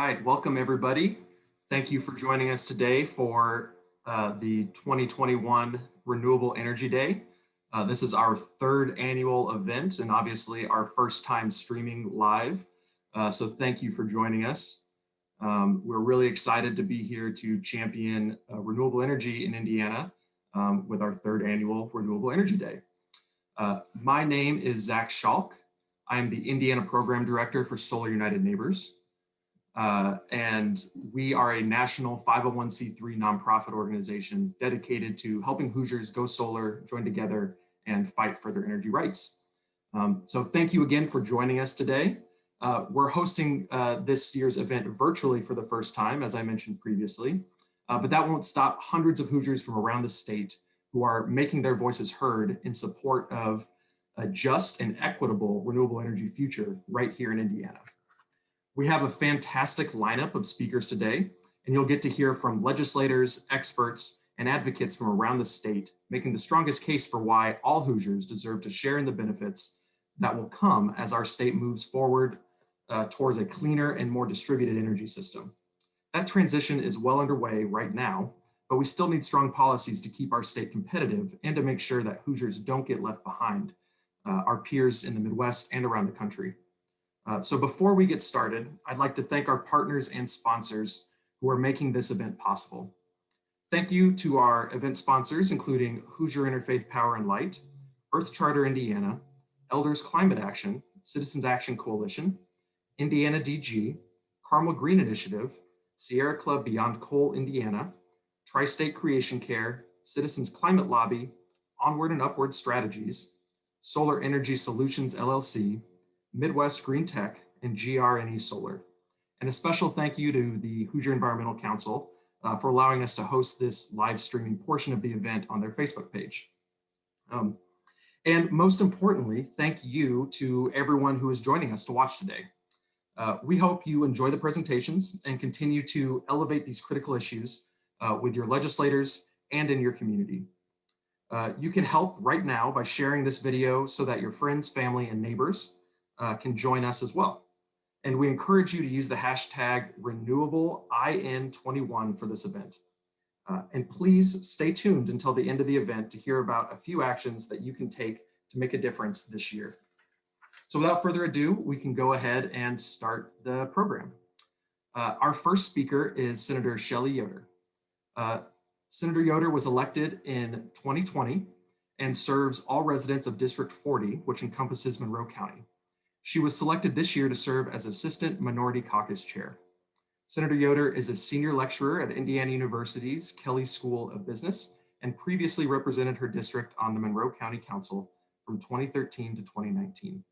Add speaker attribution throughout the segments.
Speaker 1: right, welcome everybody. Thank you for joining us today for the 2021 Renewable Energy Day. This is our third annual event and obviously our first time streaming live. So thank you for joining us. We're really excited to be here to champion renewable energy in Indiana with our third annual Renewable Energy Day. My name is Zach Schalk. I am the Indiana Program Director for Solar United Neighbors. And we are a national 501c3 nonprofit organization dedicated to helping Hoosiers go solar, join together, and fight for their energy rights. So thank you again for joining us today. We're hosting this year's event virtually for the first time, as I mentioned previously, but that won't stop hundreds of Hoosiers from around the state who are making their voices heard in support of a just and equitable renewable energy future right here in Indiana. We have a fantastic lineup of speakers today, and you'll get to hear from legislators, experts, and advocates from around the state, making the strongest case for why all Hoosiers deserve to share in the benefits that will come as our state moves forward towards a cleaner and more distributed energy system. That transition is well underway right now, but we still need strong policies to keep our state competitive and to make sure that Hoosiers don't get left behind our peers in the Midwest and around the country. So before we get started, I'd like to thank our partners and sponsors who are making this event possible. Thank you to our event sponsors, including Hoosier Interfaith Power and Light, Earth Charter Indiana, Elders Climate Action, Citizens Action Coalition, Indiana DG, Carmel Green Initiative, Sierra Club Beyond Coal Indiana, Tri-State Creation Care, Citizens Climate Lobby, Onward and Upward Strategies, Solar Energy Solutions LLC, Midwest Green Tech, and GRNE Solar. And a special thank you to the Hoosier Environmental Council for allowing us to host this live streaming portion of the event on their Facebook page. And most importantly, thank you to everyone who is joining us to watch today. We hope you enjoy the presentations and continue to elevate these critical issues with your legislators and in your community. You can help right now by sharing this video so that your friends, family, and neighbors can join us as well. And we encourage you to use the hashtag RenewableIN21 for this event. And please stay tuned until the end of the event to hear about a few actions that you can take to make a difference this year. So without further ado, we can go ahead and start the program. Our first speaker is Senator Shelli Yoder. Senator Yoder was elected in 2020 and serves all residents of District 40, which encompasses Monroe County. She was selected this year to serve as Assistant Minority Caucus Chair. Senator Yoder is a senior lecturer at Indiana University's Kelley School of Business and previously represented her district on the Monroe County Council from 2013 to 2019.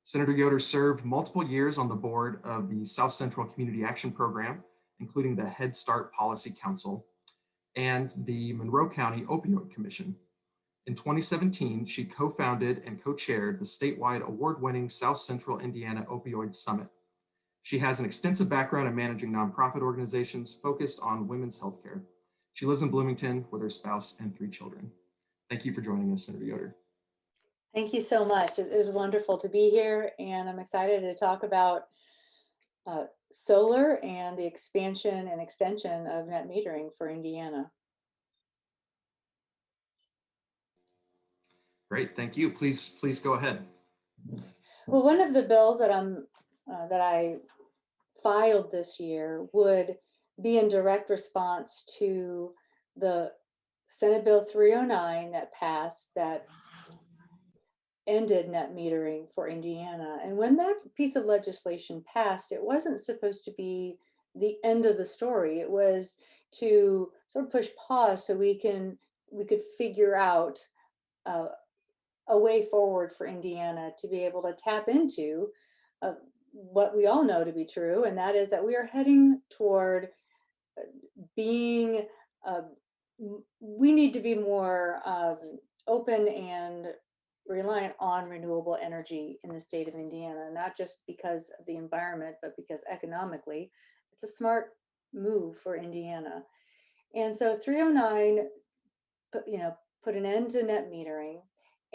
Speaker 1: Senator Yoder served multiple years on the board of the South Central Community Action Program, including the Head Start Policy Council and the Monroe County Opioid Commission. In 2017, she co-founded and co-chaired the statewide award-winning South Central Indiana Opioid Summit. She has an extensive background in managing nonprofit organizations focused on women's healthcare. She lives in Bloomington with her spouse and 3 children. Thank you for joining us, Senator Yoder.
Speaker 2: Thank you so much. It is wonderful to be here, and I'm excited to talk about solar and the expansion and extension of net metering for Indiana.
Speaker 1: Great, thank you. Please go ahead.
Speaker 2: Well, one of the bills that I filed this year would be in direct response to the Senate Bill 309 that passed that ended net metering for Indiana. And when that piece of legislation passed, it wasn't supposed to be the end of the story. It was to sort of push pause so we could figure out a way forward for Indiana to be able to tap into what we all know to be true, and that is that we are heading toward being, we need to be more open and reliant on renewable energy in the state of Indiana, not just because of the environment, but because economically, it's a smart move for Indiana. And so 309, put an end to net metering,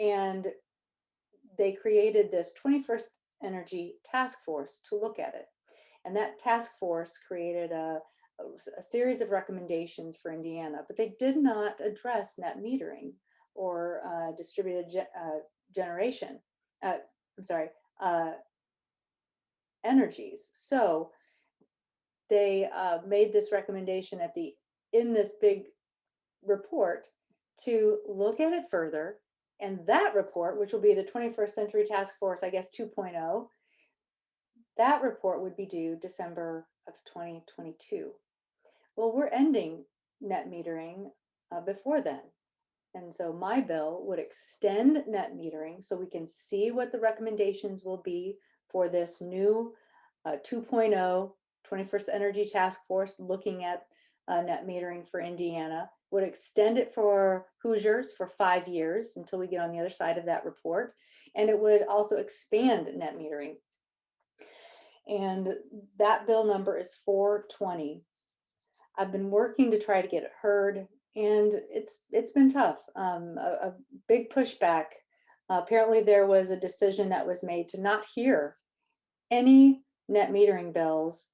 Speaker 2: and they created this 21st Energy Task Force to look at it. And that task force created a series of recommendations for Indiana, but they did not address net metering or distributed generation. I'm sorry, energies. So they made this recommendation in this big report to look at it further. And that report, which will be the 21st Century Task Force, I guess 2.0, that report would be due December of 2022. Well, we're ending net metering before then. And so my bill would extend net metering so we can see what the recommendations will be for this new 2.0 21st Energy Task Force looking at net metering for Indiana, would extend it for Hoosiers for 5 years until we get on the other side of that report. And it would also expand net metering. And that bill number is 420. I've been working to try to get it heard, and it's been tough. A big pushback. Apparently there was a decision that was made to not hear any net metering bills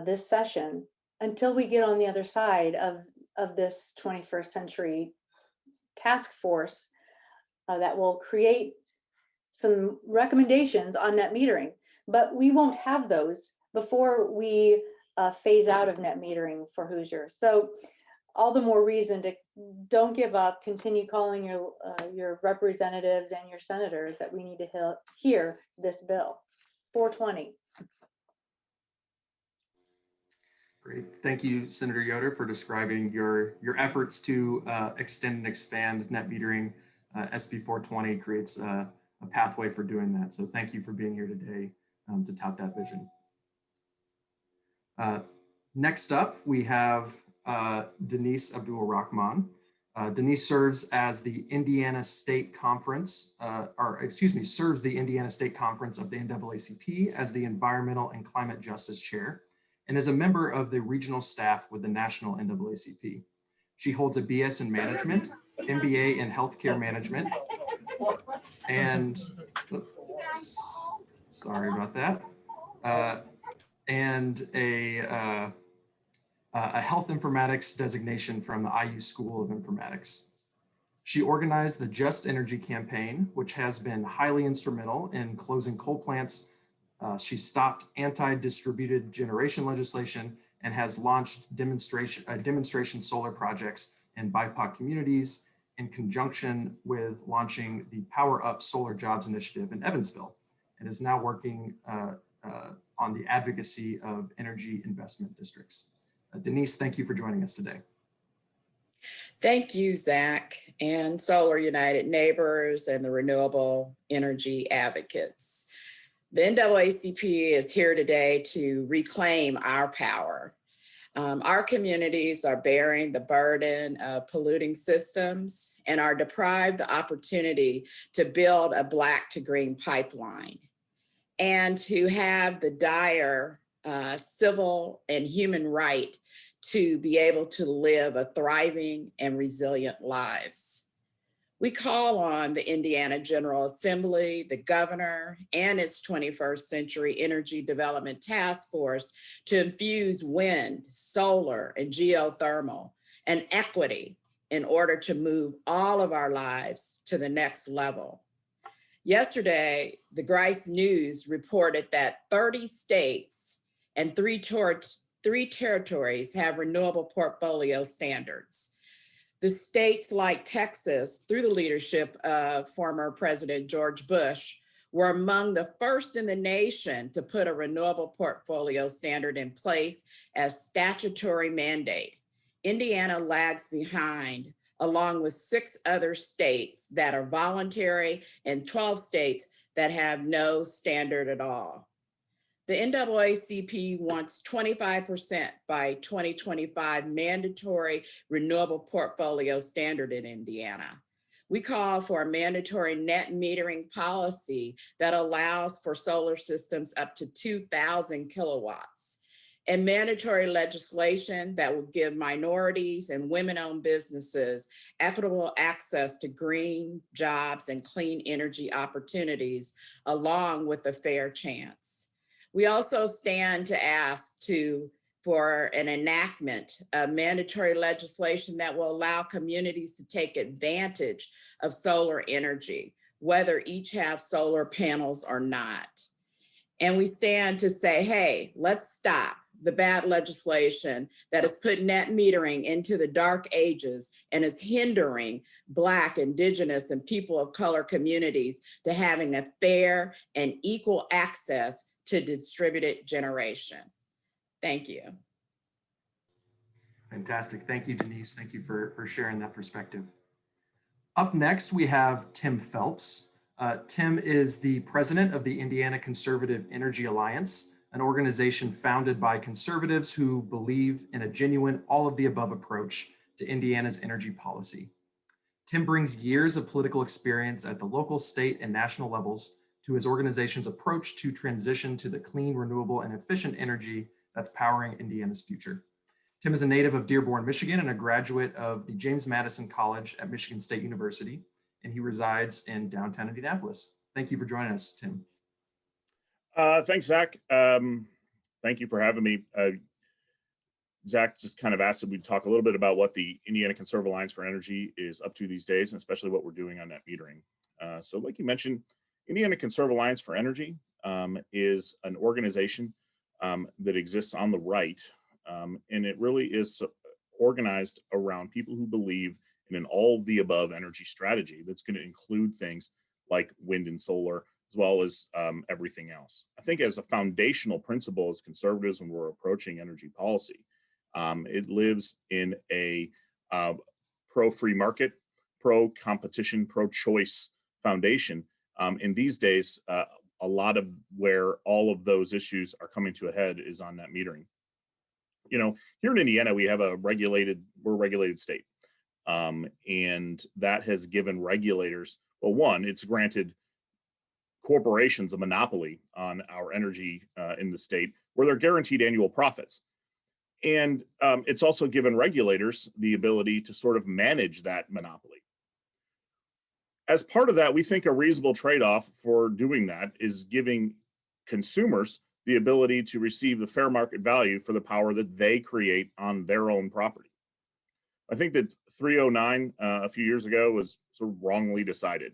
Speaker 2: this session until we get on the other side of this 21st century task force that will create some recommendations on net metering. But we won't have those before we phase out of net metering for Hoosiers. So all the more reason to don't give up, continue calling your representatives and your senators that we need to hear this bill. 420.
Speaker 1: Great. Thank you, Senator Yoder, for describing your efforts to extend and expand net metering. SB 420 creates a pathway for doing that. So thank you for being here today to tout that vision. Next up, we have Denise Abdul-Rahman. Denise serves as the Indiana State Conference, serves the Indiana State Conference of the NAACP as the Environmental and Climate Justice Chair, and is a member of the regional staff with the National NAACP. She holds a BS in Management, MBA in Healthcare Management, and, sorry about that, and a health informatics designation from the IU School of Informatics. She organized the Just Energy campaign, which has been highly instrumental in closing coal plants. She stopped anti-distributed generation legislation and has launched demonstration solar projects in BIPOC communities in conjunction with launching the Power Up Solar Jobs Initiative in Evansville, and is now working on the advocacy of energy investment districts. Denise, thank you for joining us today.
Speaker 3: Thank you, Zach, and Solar United Neighbors and the Renewable Energy Advocates. The NAACP is here today to reclaim our power. Our communities are bearing the burden of polluting systems and are deprived the opportunity to build a black to green pipeline and to have the dire civil and human right to be able to live a thriving and resilient lives. We call on the Indiana General Assembly, the governor, and its 21st Century Energy Development Task Force to infuse wind, solar, and geothermal and equity in order to move all of our lives to the next level. Yesterday, the Grice News reported that 30 states and three territories have renewable portfolio standards. The states like Texas, through the leadership of former President George Bush, were among the first in the nation to put a renewable portfolio standard in place as statutory mandate. Indiana lags behind, along with 6 other states that are voluntary and 12 states that have no standard at all. The NAACP wants 25% by 2025 mandatory renewable portfolio standard in Indiana. We call for a mandatory net metering policy that allows for solar systems up to 2,000 kilowatts, and mandatory legislation that will give minorities and women-owned businesses equitable access to green jobs and clean energy opportunities, along with a fair chance. We also stand to ask for an enactment of mandatory legislation that will allow communities to take advantage of solar energy, whether each have solar panels or not. And we stand to say, hey, let's stop the bad legislation that has put net metering into the dark ages and is hindering Black, Indigenous, and people of color communities to having a fair and equal access to distributed generation. Thank you.
Speaker 1: Fantastic. Thank you, Denise. Thank you for sharing that perspective. Up next, we have Tim Phelps. Tim is the president of the Indiana Conservative Energy Alliance, an organization founded by conservatives who believe in a genuine all-of-the-above approach to Indiana's energy policy. Tim brings years of political experience at the local, state, and national levels to his organization's approach to transition to the clean, renewable, and efficient energy that's powering Indiana's future. Tim is a native of Dearborn, Michigan, and a graduate of the James Madison College at Michigan State University, and he resides in downtown Indianapolis. Thank you for joining us, Tim.
Speaker 4: Thanks, Zach. Thank you for having me. Zach just kind of asked if we'd talk a little bit about what the Indiana Conserval Alliance for Energy is up to these days, and especially what we're doing on net metering. So like you mentioned, Indiana Conserval Alliance for Energy is an organization that exists on the right, and it really is organized around people who believe in an all-of-the-above energy strategy that's going to include things like wind and solar, as well as everything else. I think as a foundational principle as conservatives when we're approaching energy policy, it lives in a pro-free market, pro-competition, pro-choice foundation. And these days, a lot of where all of those issues are coming to a head is on net metering. You know, here in Indiana, we're a regulated state. And that has given regulators, well, one, it's granted corporations a monopoly on our energy in the state where they're guaranteed annual profits. And it's also given regulators the ability to sort of manage that monopoly. As part of that, we think a reasonable trade-off for doing that is giving consumers the ability to receive the fair market value for the power that they create on their own property. I think that 309 a few years ago was sort of wrongly decided.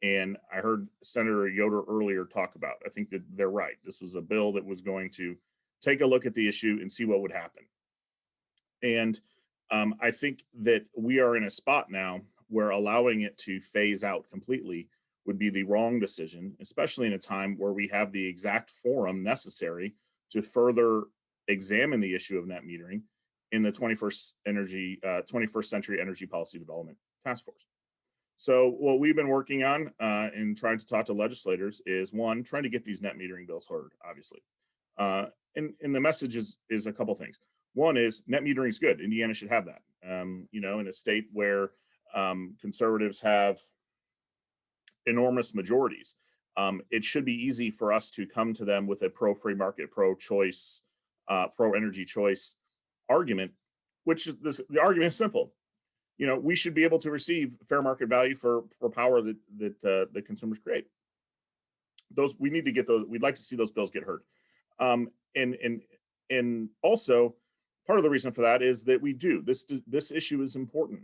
Speaker 4: And I heard Senator Yoder earlier talk about, I think that they're right. This was a bill that was going to take a look at the issue and see what would happen. And I think that we are in a spot now where allowing it to phase out completely would be the wrong decision, especially in a time where we have the exact forum necessary to further examine the issue of net metering in the 21st Century Energy Policy Development Task Force. So what we've been working on in trying to talk to legislators is, one, trying to get these net metering bills heard, obviously. And the message is a couple things. One is net metering is good. Indiana should have that. You know, in a state where conservatives have enormous majorities, it should be easy for us to come to them with a pro-free market, pro-choice, pro-energy choice argument, which is the argument is simple. You know, we should be able to receive fair market value for power that consumers create. Those we need to get those. We'd like to see those bills get heard. And also part of the reason for that is that we do this issue is important.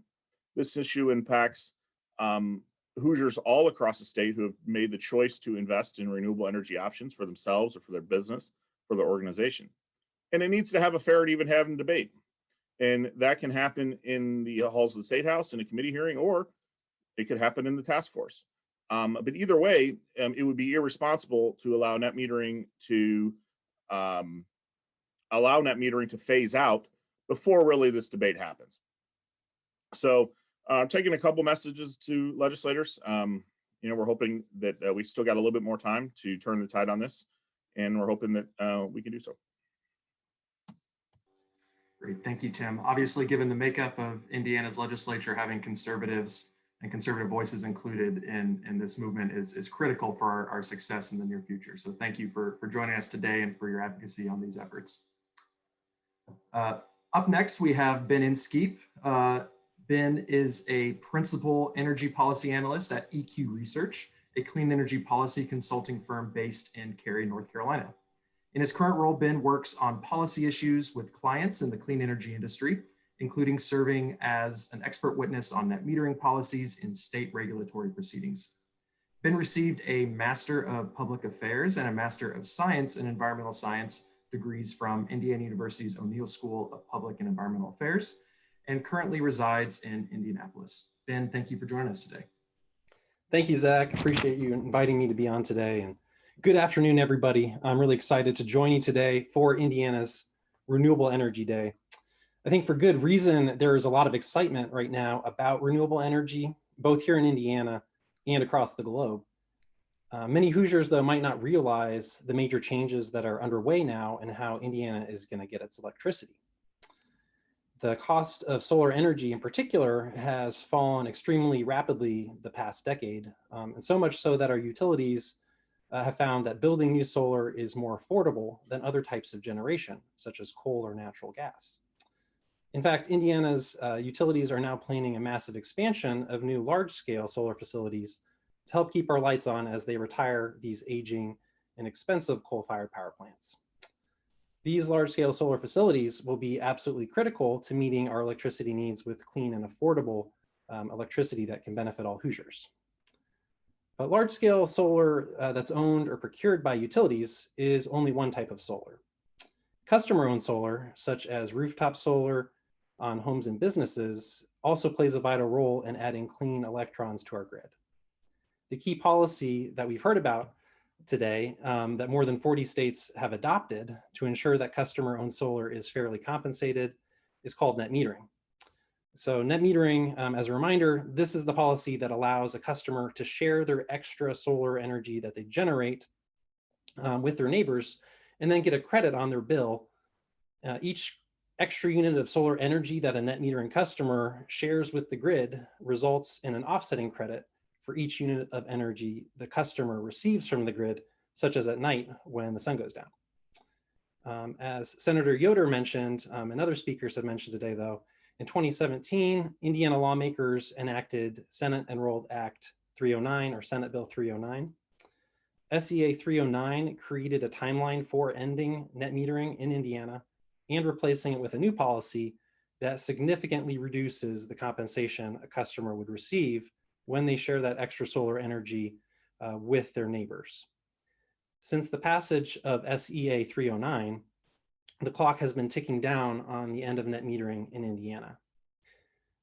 Speaker 4: This issue impacts Hoosiers all across the state who have made the choice to invest in renewable energy options for themselves or for their business, for their organization. And it needs to have a fair and even having debate. And that can happen in the halls of the State House in a committee hearing, or it could happen in the task force. But either way, it would be irresponsible to allow net metering to phase out before really this debate happens. So taking a couple messages to legislators, you know, we're hoping that we still got a little bit more time to turn the tide on this, and we're hoping that we can do so.
Speaker 1: Great, thank you, Tim. Obviously, given the makeup of Indiana's legislature, having conservatives and conservative voices included in this movement is critical for our success in the near future. So thank you for joining us today and for your advocacy on these efforts. Up next, we have Ben Inskeep. Ben is a principal energy policy analyst at EQ Research, a clean energy policy consulting firm based in Cary, North Carolina. In his current role, Ben works on policy issues with clients in the clean energy industry, including serving as an expert witness on net metering policies in state regulatory proceedings. Ben received a Master of Public Affairs and a Master of Science in Environmental Science degrees from Indiana University's O'Neill School of Public and Environmental Affairs, and currently resides in Indianapolis. Ben, thank you for joining us today.
Speaker 5: Thank you, Zach. Appreciate you inviting me to be on today. And good afternoon, everybody. I'm really excited to join you today for Indiana's Renewable Energy Day. I think for good reason, there is a lot of excitement right now about renewable energy, both here in Indiana and across the globe. Many Hoosiers, though, might not realize the major changes that are underway now and how Indiana is going to get its electricity. The cost of solar energy in particular has fallen extremely rapidly the past decade, and so much so that our utilities have found that building new solar is more affordable than other types of generation, such as coal or natural gas. In fact, Indiana's utilities are now planning a massive expansion of new large-scale solar facilities to help keep our lights on as they retire these aging and expensive coal-fired power plants. These large-scale solar facilities will be absolutely critical to meeting our electricity needs with clean and affordable electricity that can benefit all Hoosiers. But large-scale solar that's owned or procured by utilities is only one type of solar. Customer-owned solar, such as rooftop solar on homes and businesses, also plays a vital role in adding clean electrons to our grid. The key policy that we've heard about today that more than 40 states have adopted to ensure that customer-owned solar is fairly compensated is called net metering. So net metering, as a reminder, this is the policy that allows a customer to share their extra solar energy that they generate with their neighbors and then get a credit on their bill. Each extra unit of solar energy that a net metering customer shares with the grid results in an offsetting credit for each unit of energy the customer receives from the grid, such as at night when the sun goes down. As Senator Yoder mentioned, and other speakers have mentioned today though, in 2017, Indiana lawmakers enacted Senate Enrolled Act 309 or Senate Bill 309. SEA 309 created a timeline for ending net metering in Indiana and replacing it with a new policy that significantly reduces the compensation a customer would receive when they share that extra solar energy with their neighbors. Since the passage of SEA 309, the clock has been ticking down on the end of net metering in Indiana.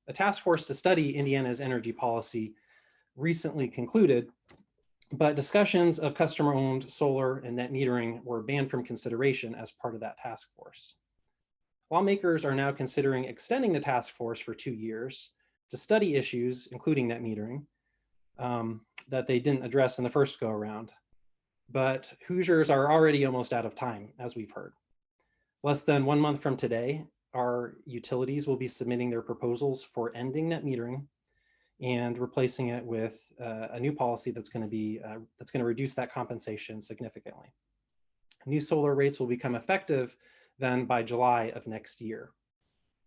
Speaker 5: A task force to study Indiana's energy policy recently concluded, but discussions of customer-owned solar and net metering were banned from consideration as part of that task force. Lawmakers are now considering extending the task force for 2 years to study issues, including net metering, that they didn't address in the first go around. But Hoosiers are already almost out of time, as we've heard. Less than 1 month from today, our utilities will be submitting their proposals for ending net metering and replacing it with a new policy that's going to reduce that compensation significantly. New solar rates will become effective then by July of next year.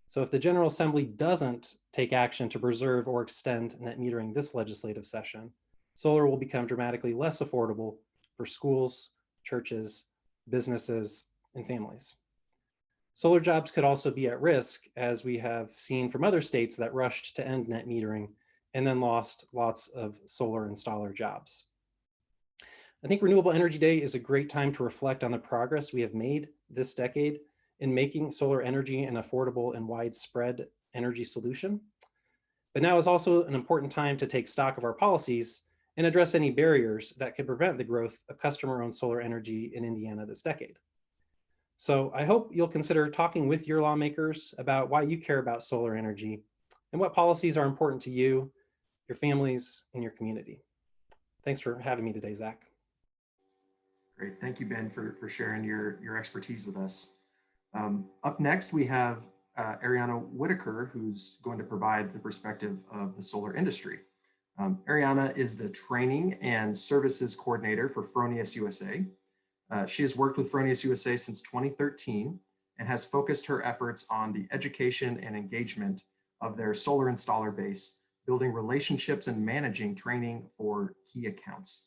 Speaker 5: So if the General Assembly doesn't take action to preserve or extend net metering this legislative session, solar will become dramatically less affordable for schools, churches, businesses, and families. Solar jobs could also be at risk, as we have seen from other states that rushed to end net metering and then lost lots of solar installer jobs. I think Renewable Energy Day is a great time to reflect on the progress we have made this decade in making solar energy an affordable and widespread energy solution. But now is also an important time to take stock of our policies and address any barriers that could prevent the growth of customer-owned solar energy in Indiana this decade. So I hope you'll consider talking with your lawmakers about why you care about solar energy and what policies are important to you, your families, and your community. Thanks for having me today, Zach.
Speaker 1: Great, thank you, Ben, for sharing your expertise with us. Up next, we have Ariana Whitaker, who's going to provide the perspective of the solar industry. Ariana is the Training and Services Coordinator for Fronius USA. She has worked with Fronius USA since 2013 and has focused her efforts on the education and engagement of their solar installer base, building relationships and managing training for key accounts.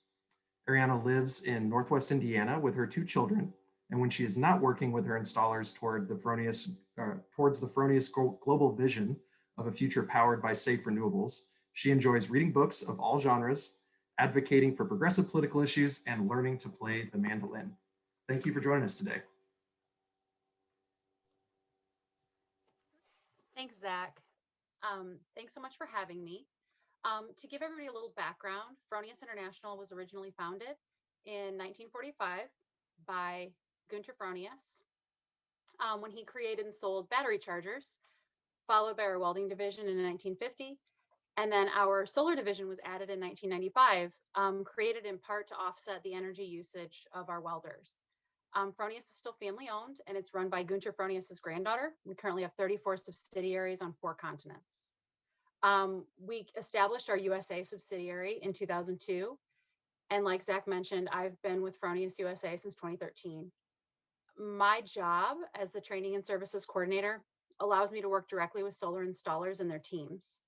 Speaker 1: Ariana lives in Northwest Indiana with her 2 children, and when she is not working with her installers towards the Fronius global vision of a future powered by safe renewables, she enjoys reading books of all genres, advocating for progressive political issues, and learning to play the mandolin. Thank you for joining us today.
Speaker 6: Thanks, Zach. Thanks so much for having me. To give everybody a little background, Fronius International was originally founded in 1945 by Günter Fronius when he created and sold battery chargers, followed by our welding division in 1950. And then our solar division was added in 1995, created in part to offset the energy usage of our welders. Fronius is still family owned, and it's run by Günter Fronius's granddaughter. We currently have 34 subsidiaries on 4 continents. We established our USA subsidiary in 2002. And like Zach mentioned, I've been with Fronius USA since 2013. My job as the training and services coordinator allows me to work directly with solar installers and their teams.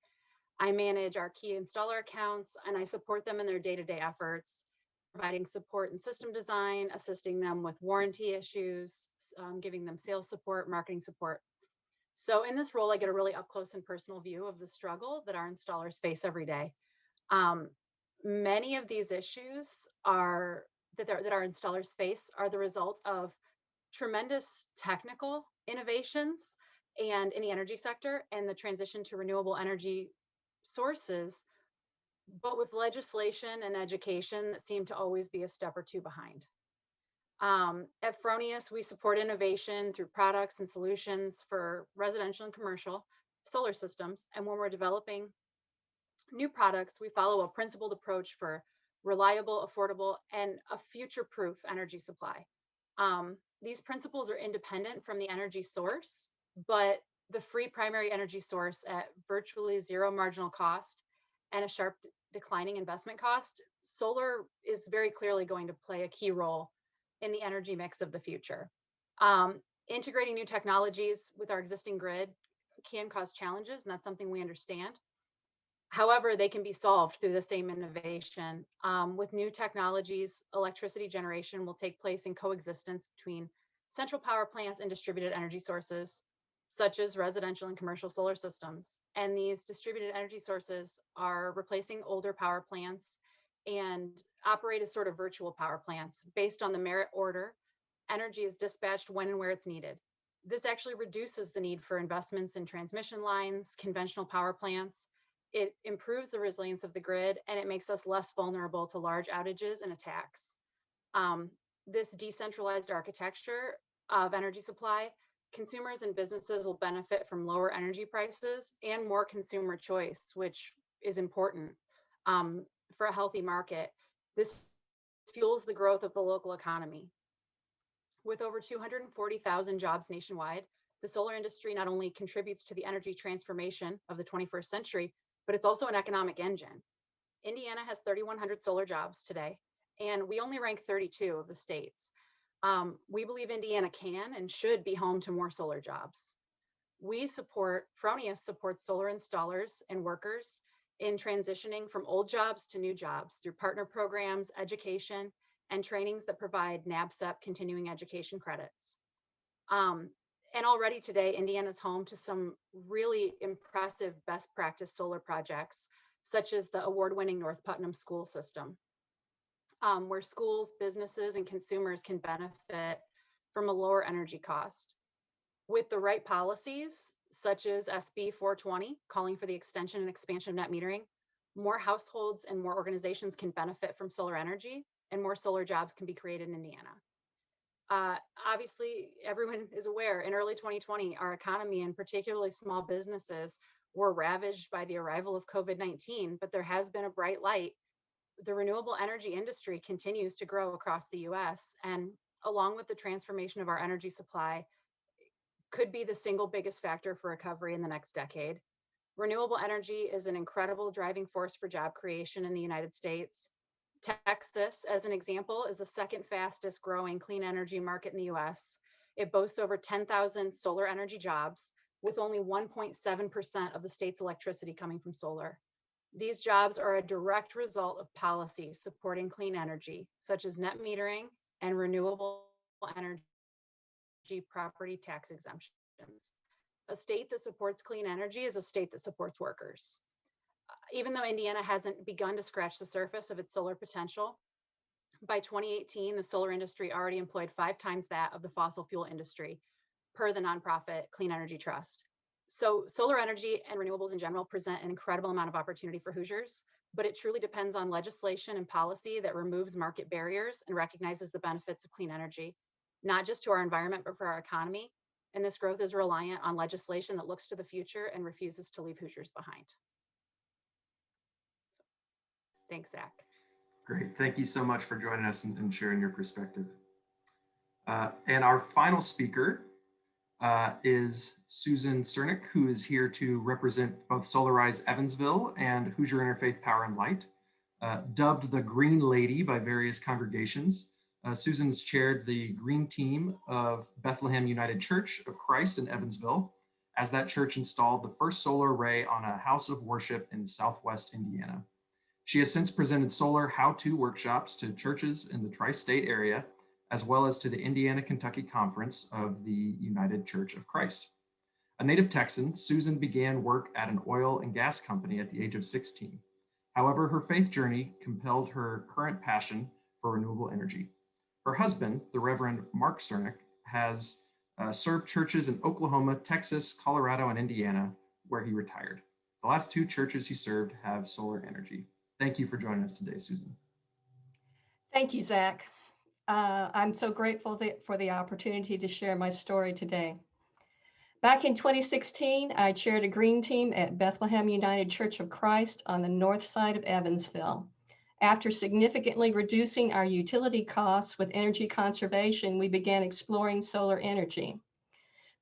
Speaker 6: I manage our key installer accounts, and I support them in their day-to-day efforts, providing support in system design, assisting them with warranty issues, giving them sales support, marketing support. So in this role, I get a really up close and personal view of the struggle that our installers face every day. Many of these issues that our installers face are the result of tremendous technical innovations and in the energy sector and the transition to renewable energy sources, but with legislation and education that seem to always be a step or two behind. At Fronius, we support innovation through products and solutions for residential and commercial solar systems. And when we're developing new products, we follow a principled approach for reliable, affordable, and a future-proof energy supply. These principles are independent from the energy source, but the free primary energy source at virtually zero marginal cost and a sharp declining investment cost, solar is very clearly going to play a key role in the energy mix of the future. Integrating new technologies with our existing grid can cause challenges, and that's something we understand. However, they can be solved through the same innovation. With new technologies, electricity generation will take place in coexistence between central power plants and distributed energy sources, such as residential and commercial solar systems. And these distributed energy sources are replacing older power plants and operate as sort of virtual power plants. Based on the merit order, energy is dispatched when and where it's needed. This actually reduces the need for investments in transmission lines, conventional power plants. It improves the resilience of the grid, and it makes us less vulnerable to large outages and attacks. This decentralized architecture of energy supply, consumers and businesses will benefit from lower energy prices and more consumer choice, which is important for a healthy market. This fuels the growth of the local economy. With over 240,000 jobs nationwide, the solar industry not only contributes to the energy transformation of the 21st century, but it's also an economic engine. Indiana has 3,100 solar jobs today, and we only rank 32 of the states. We believe Indiana can and should be home to more solar jobs. Fronius supports solar installers and workers in transitioning from old jobs to new jobs through partner programs, education, and trainings that provide NAACP continuing education credits. And already today, Indiana is home to some really impressive best practice solar projects, such as the award-winning North Putnam school system, where schools, businesses, and consumers can benefit from a lower energy cost. With the right policies, such as SB 420, calling for the extension and expansion of net metering, more households and more organizations can benefit from solar energy, and more solar jobs can be created in Indiana. Obviously, everyone is aware, in early 2020, our economy and particularly small businesses were ravaged by the arrival of COVID-19, but there has been a bright light. The renewable energy industry continues to grow across the US, and along with the transformation of our energy supply, could be the single biggest factor for recovery in the next decade. Renewable energy is an incredible driving force for job creation in the United States. Texas, as an example, is the second fastest growing clean energy market in the US. It boasts over 10,000 solar energy jobs, with only 1.7% of the state's electricity coming from solar. These jobs are a direct result of policies supporting clean energy, such as net metering and renewable energy property tax exemptions. A state that supports clean energy is a state that supports workers. Even though Indiana hasn't begun to scratch the surface of its solar potential, by 2018, the solar industry already employed 5 times that of the fossil fuel industry, per the nonprofit Clean Energy Trust. So solar energy and renewables in general present an incredible amount of opportunity for Hoosiers, but it truly depends on legislation and policy that removes market barriers and recognizes the benefits of clean energy, not just to our environment, but for our economy. And this growth is reliant on legislation that looks to the future and refuses to leave Hoosiers behind. So, thanks, Zach.
Speaker 1: Great. Thank you so much for joining us and sharing your perspective. And our final speaker is Susan Sirnic, who is here to represent both Solarize Evansville and Hoosier Interfaith Power and Light. Dubbed the Green Lady by various congregations, Susan's chaired the Green Team of Bethlehem United Church of Christ in Evansville, as that church installed the first solar array on a house of worship in Southwest Indiana. She has since presented solar how-to workshops to churches in the tri-state area, as well as to the Indiana-Kentucky Conference of the United Church of Christ. A native Texan, Susan began work at an oil and gas company at the age of 16. However, her faith journey compelled her current passion for renewable energy. Her husband, the Reverend Mark Sirnic, has served churches in Oklahoma, Texas, Colorado, and Indiana, where he retired. The last 2 churches he served have solar energy. Thank you for joining us today, Susan.
Speaker 7: Thank you, Zach. I'm so grateful for the opportunity to share my story today. Back in 2016, I chaired a green team at Bethlehem United Church of Christ on the north side of Evansville. After significantly reducing our utility costs with energy conservation, we began exploring solar energy.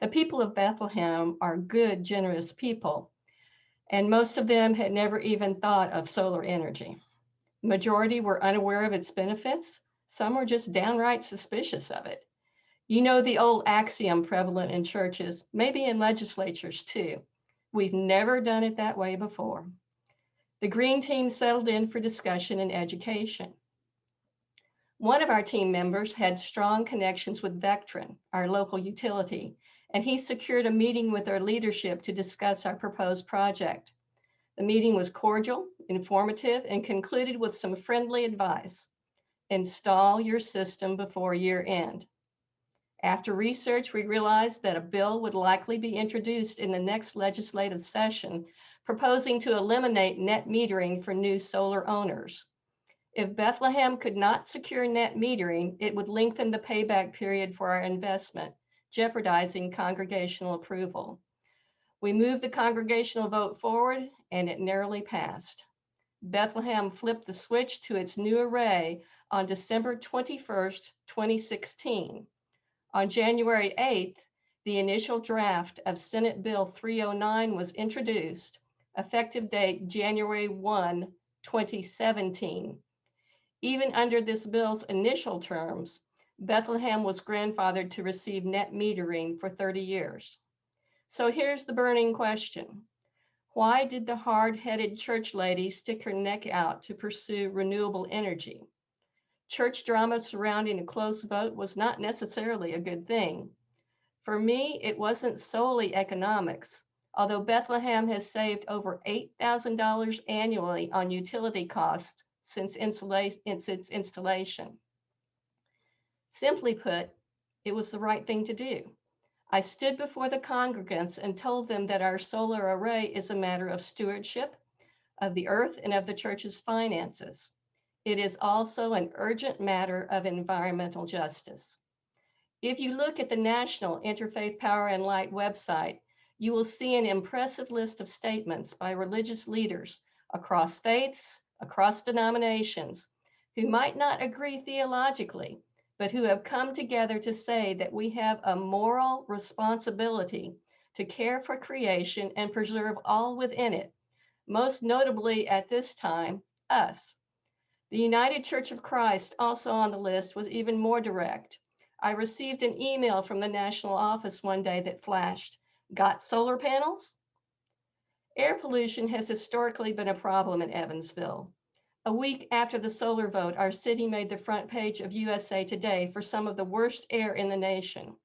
Speaker 7: The people of Bethlehem are good, generous people, and most of them had never even thought of solar energy. The majority were unaware of its benefits. Some were just downright suspicious of it. You know the old axiom prevalent in churches, maybe in legislatures too. We've never done it that way before. The green team settled in for discussion and education. One of our team members had strong connections with Vectren, our local utility, and he secured a meeting with our leadership to discuss our proposed project. The meeting was cordial, informative, and concluded with some friendly advice. Install your system before year end. After research, we realized that a bill would likely be introduced in the next legislative session, proposing to eliminate net metering for new solar owners. If Bethlehem could not secure net metering, it would lengthen the payback period for our investment, jeopardizing congregational approval. We moved the congregational vote forward, and it narrowly passed. Bethlehem flipped the switch to its new array on December 21st, 2016. On January 8th, the initial draft of Senate Bill 309 was introduced, effective date January 1, 2017. Even under this bill's initial terms, Bethlehem was grandfathered to receive net metering for 30 years. So here's the burning question. Why did the hard-headed church lady stick her neck out to pursue renewable energy? Church drama surrounding a close vote was not necessarily a good thing. For me, it wasn't solely economics, although Bethlehem has saved over $8,000 annually on utility costs since its installation. Simply put, it was the right thing to do. I stood before the congregants and told them that our solar array is a matter of stewardship of the earth and of the church's finances. It is also an urgent matter of environmental justice. If you look at the National Interfaith Power and Light website, you will see an impressive list of statements by religious leaders across faiths, across denominations, who might not agree theologically, but who have come together to say that we have a moral responsibility to care for creation and preserve all within it, most notably at this time, us. The United Church of Christ, also on the list, was even more direct. I received an email from the national office one day that flashed, "Got solar panels?" Air pollution has historically been a problem in Evansville. A week after the solar vote, our city made the front page of USA Today for some of the worst air in the nation.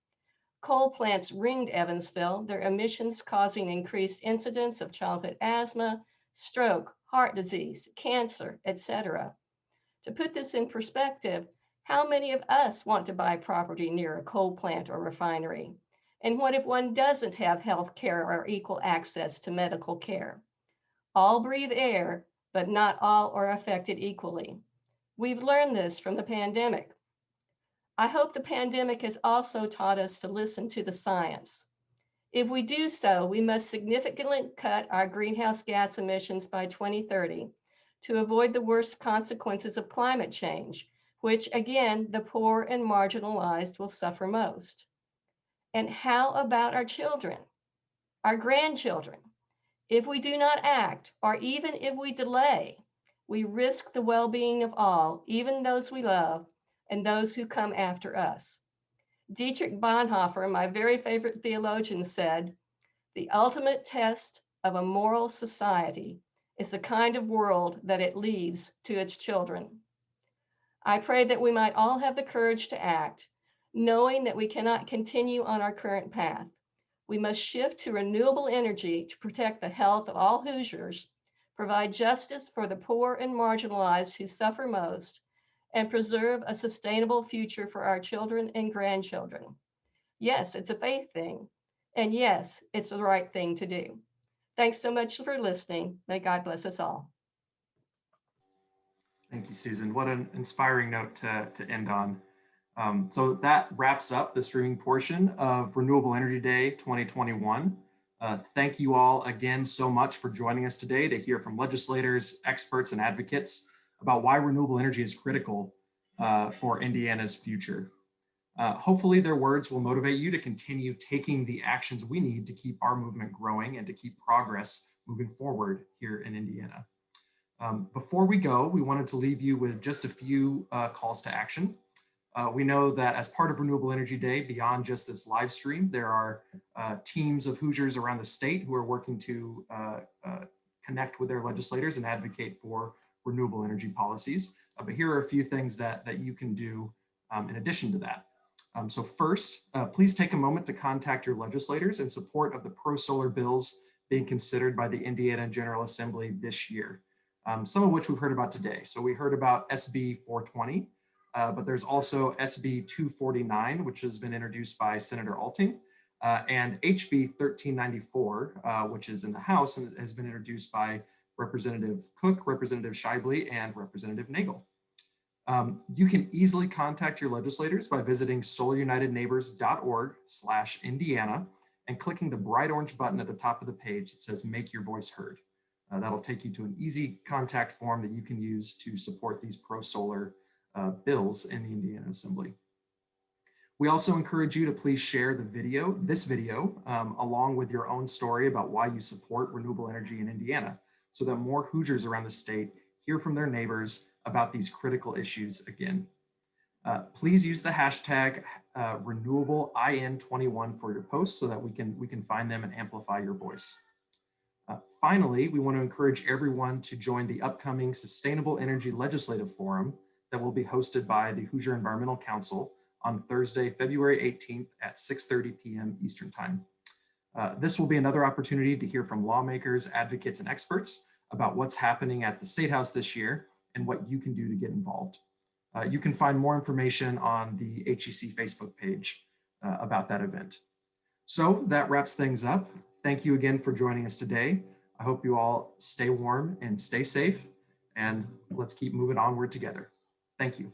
Speaker 7: Coal plants ringed Evansville, their emissions causing increased incidence of childhood asthma, stroke, heart disease, cancer, etc. To put this in perspective, how many of us want to buy property near a coal plant or refinery? And what if one doesn't have health care or equal access to medical care? All breathe air, but not all are affected equally. We've learned this from the pandemic. I hope the pandemic has also taught us to listen to the science. If we do so, we must significantly cut our greenhouse gas emissions by 2030 to avoid the worst consequences of climate change, which again, the poor and marginalized will suffer most. And how about our children, our grandchildren? If we do not act, or even if we delay, we risk the well-being of all, even those we love and those who come after us. Dietrich Bonhoeffer, my very favorite theologian, said, "The ultimate test of a moral society is the kind of world that it leaves to its children." I pray that we might all have the courage to act, knowing that we cannot continue on our current path. We must shift to renewable energy to protect the health of all Hoosiers, provide justice for the poor and marginalized who suffer most, and preserve a sustainable future for our children and grandchildren. Yes, it's a faith thing. And yes, it's the right thing to do. Thanks so much for listening. May God bless us all.
Speaker 1: Thank you, Susan. What an inspiring note to end on. So that wraps up the streaming portion of Renewable Energy Day 2021. Thank you all again so much for joining us today to hear from legislators, experts, and advocates about why renewable energy is critical for Indiana's future. Hopefully their words will motivate you to continue taking the actions we need to keep our movement growing and to keep progress moving forward here in Indiana. Before we go, we wanted to leave you with just a few calls to action. We know that as part of Renewable Energy Day, beyond just this live stream, there are teams of Hoosiers around the state who are working to connect with their legislators and advocate for renewable energy policies. But here are a few things that you can do in addition to that. So first, please take a moment to contact your legislators in support of the pro-solar bills being considered by the Indiana General Assembly this year, some of which we've heard about today. So we heard about SB 420, but there's also SB 249, which has been introduced by Senator Alting, and HB 1394, which is in the House and has been introduced by Representative Cook, Representative Shively, and Representative Nagel. You can easily contact your legislators by visiting solarunitedneighbors.org/Indiana and clicking the bright orange button at the top of the page that says "Make Your Voice Heard." That'll take you to an easy contact form that you can use to support these pro-solar bills in the Indiana Assembly. We also encourage you to please share this video, along with your own story about why you support renewable energy in Indiana, so that more Hoosiers around the state hear from their neighbors about these critical issues again. Please use the hashtag RenewableIN21 for your posts so that we can find them and amplify your voice. Finally, we want to encourage everyone to join the upcoming Sustainable Energy Legislative Forum that will be hosted by the Hoosier Environmental Council on Thursday, February 18th at 6:30 p.m. Eastern Time. This will be another opportunity to hear from lawmakers, advocates, and experts about what's happening at the State House this year and what you can do to get involved. You can find more information on the HEC Facebook page about that event. So that wraps things up. Thank you again for joining us today. I hope you all stay warm and stay safe, and let's keep moving onward together. Thank you.